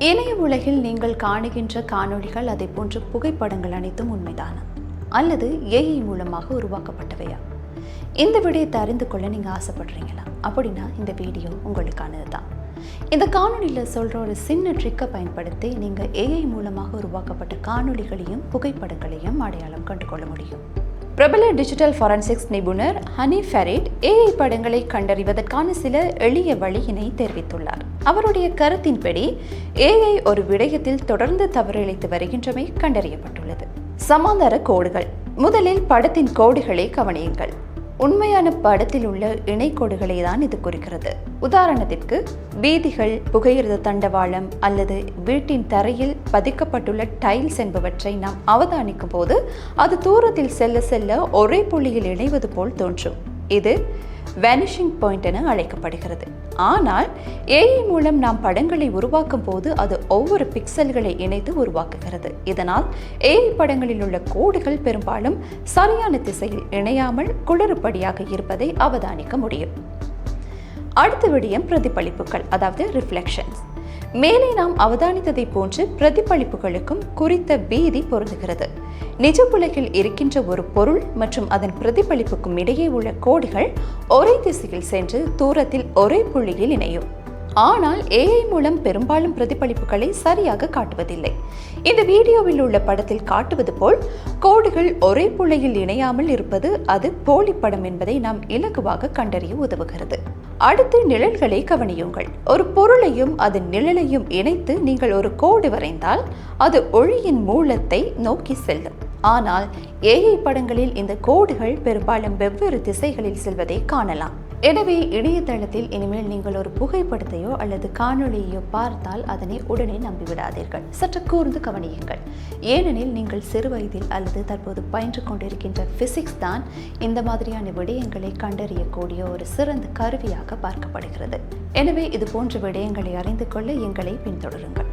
இணைய உலகில் நீங்கள் காணுகின்ற காணொளிகள் அதை போன்ற புகைப்படங்கள் அனைத்தும் உண்மைதானா அல்லது ஏஐ மூலமாக உருவாக்கப்பட்டவையா? இந்த விடயத்தை அறிந்து கொள்ள நீங்கள் ஆசைப்படுறீங்களா? அப்படின்னா இந்த வீடியோ உங்களுக்கானது தான். இந்த காணொலியில் சொல்கிற ஒரு சின்ன ட்ரிக்கை பயன்படுத்தி நீங்கள் ஏஐ மூலமாக உருவாக்கப்பட்ட காணொளிகளையும் புகைப்படங்களையும் அடையாளம் கண்டுகொள்ள முடியும். பிரபல டிஜிட்டல் ஃபாரன்சிக்ஸ் நிபுணர் ஹனி ஃபெரிட் ஏஐ படங்களை கண்டறிவதற்கான சில எளிய வழியினை தெரிவித்துள்ளார். அவருடைய கருத்தின்படி ஏஐ ஒரு விடயத்தில் தொடர்ந்து தவறிழைத்து வருகின்றமை கண்டறியப்பட்டுள்ளது. சமாந்தர கோடுகள். முதலில் படத்தின் கோடுகளை கவனியுங்கள். உண்மையான படத்தில் உள்ள இணைக்கோடுகளை தான் இது குறிக்கிறது. உதாரணத்திற்கு வீதிகள், புகையிரத தண்டவாளம் அல்லது வீட்டின் தரையில் பதிக்கப்பட்டுள்ள டைல்ஸ் என்பவற்றை நாம் அவதானிக்கும் போது அது தூரத்தில் செல்ல செல்ல ஒரே புள்ளியில் இணைவது போல் தோன்றும். இது வேனிஷிங் பாயிண்ட் என அழைக்கப்படுகிறது. ஆனால் ஏஐ மூலம் நாம் படங்களை உருவாக்கும் போது அது ஒவ்வொரு பிக்சல்களை இணைத்து உருவாக்குகிறது. இதனால் ஏஐ படங்களில் உள்ள கோடுகள் பெரும்பாலும் சரியான திசையில் இணையாமல் குளறுபடியாக இருப்பதை அவதானிக்க முடியும். அடுத்த விடயம் பிரதிபலிப்புகள், அதாவது ரிஃப்ளெக்ஷன்ஸ். மேலே நாம் அவதானித்ததை போன்று பிரதிபலிப்புகளுக்கும் குறித்த பீதி பொருந்துகிறது. நிஜ உலகில் இருக்கின்ற ஒரு பொருள் மற்றும் அதன் பிரதிபலிப்புக்கும் இடையே உள்ள கோடுகள் ஒரே திசையில் சென்று தூரத்தில் ஒரே புள்ளியில் இணையும். ஆனால் ஏஐ மூலம் பெரும்பாலும் பிரதிபலிப்புகளை சரியாக காட்டுவதில்லை. இந்த வீடியோவில் உள்ள படத்தில் காட்டுவது போல் கோடுகள் ஒரே புள்ளியில் இணையாமல் இருப்பது அது போலி படம் என்பதை நாம் இலகுவாக கண்டறிய உதவுகிறது. அடுத்து நிழல்களை கவனியுங்கள். ஒரு பொருளையும் அதன் நிழலையும் இணைத்து நீங்கள் ஒரு கோடு வரைந்தால் அது ஒளியின் மூலத்தை நோக்கி செல்லும். ஆனால் ஏஐ படங்களில் இந்த கோடுகள் பெரும்பாலும் வெவ்வேறு திசைகளில் செல்வதை காணலாம். எனவே இணையதளத்தில் இனிமேல் நீங்கள் ஒரு புகைப்படத்தையோ அல்லது காணொளியையோ பார்த்தால் அதனை உடனே நம்பிவிடாதீர்கள். சற்று கூர்ந்து கவனியுங்கள். ஏனெனில் நீங்கள் சிறு வயதில் அல்லது தற்போது பயின்று கொண்டிருக்கின்ற பிசிக்ஸ் தான் இந்த மாதிரியான விடயங்களை கண்டறியக்கூடிய ஒரு சிறந்த கருவியாக பார்க்கப்படுகிறது. எனவே இது போன்ற விடயங்களை அறிந்து கொள்ள எங்களை பின்தொடருங்கள்.